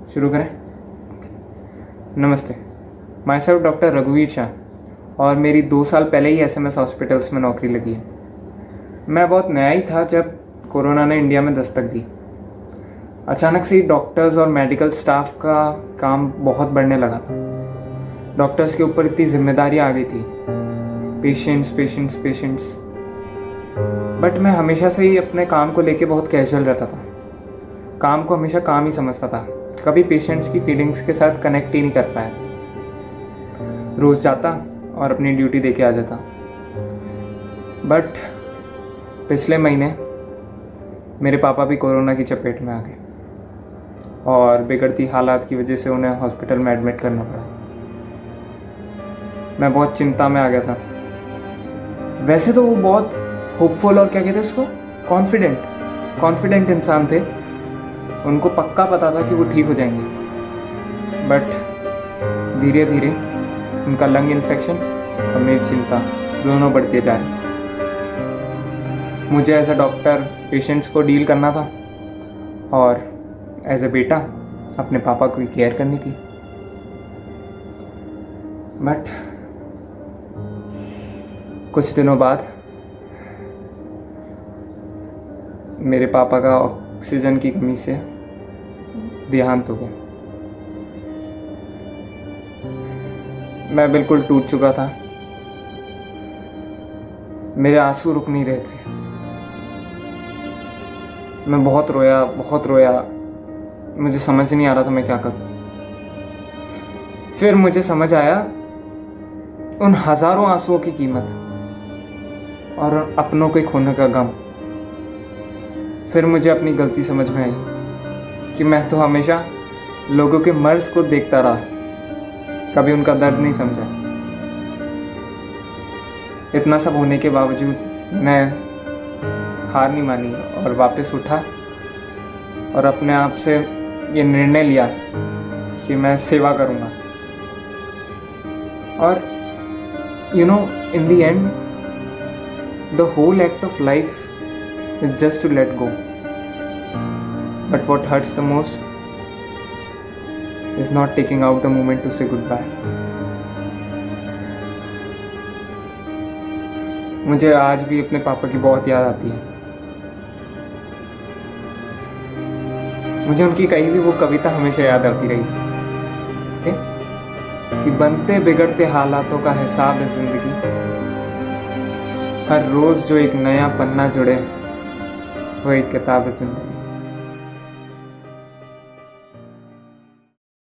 शुरू करें। नमस्ते, माई सेल्फ डॉक्टर रघुवीर शाह और मेरी 2 साल पहले ही एसएमएस हॉस्पिटल्स में नौकरी लगी है। मैं बहुत नया ही था जब कोरोना ने इंडिया में दस्तक दी। अचानक से ही डॉक्टर्स और मेडिकल स्टाफ का काम बहुत बढ़ने लगा था। डॉक्टर्स के ऊपर इतनी जिम्मेदारी आ गई थी, पेशेंट्स। बट मैं हमेशा से ही अपने काम को लेके बहुत कैजुअल रहता था। काम को हमेशा काम ही समझता था, कभी पेशेंट्स की फीलिंग्स के साथ कनेक्ट ही नहीं कर पाया। रोज़ जाता और अपनी ड्यूटी दे के आ जाता। बट पिछले महीने मेरे पापा भी कोरोना की चपेट में आ गए और बिगड़ती हालात की वजह से उन्हें हॉस्पिटल में एडमिट करना पड़ा। मैं बहुत चिंता में आ गया था। वैसे तो वो बहुत होपफुल और क्या कहते हैं उसको, कॉन्फिडेंट इंसान थे। उनको पक्का पता था कि वो ठीक हो जाएंगे। बट धीरे धीरे उनका लंग इन्फेक्शन और मेरी चिंता दोनों बढ़ती जा रही। मुझे एज अ डॉक्टर पेशेंट्स को डील करना था और एज अ बेटा अपने पापा की केयर करनी थी। बट कुछ दिनों बाद मेरे पापा का ऑक्सीजन की कमी से देहांत हो गया। मैं बिल्कुल टूट चुका था। मेरे आंसू रुक नहीं रहे थे। मैं बहुत रोया। मुझे समझ नहीं आ रहा था मैं क्या करूं। फिर मुझे समझ आया उन हजारों आंसुओं की कीमत और अपनों के खोने का गम। फिर मुझे अपनी गलती समझ में आई कि मैं तो हमेशा लोगों के मर्ज को देखता रहा, कभी उनका दर्द नहीं समझा। इतना सब होने के बावजूद मैं हार नहीं मानी और वापस उठा और अपने आप से ये निर्णय लिया कि मैं सेवा करूँगा। और in the end, the whole act of life is just to let go. But what hurts the most is not taking out the moment to say goodbye. मुझे आज भी अपने पापा की बहुत याद आती है। मुझे उनकी कही भी वो कविता हमेशा याद आती रही कि बनते बिगड़ते हालातों का हिसाब है जिंदगी, हर रोज जो एक नया पन्ना जुड़े वो एक किताब है जिंदगी।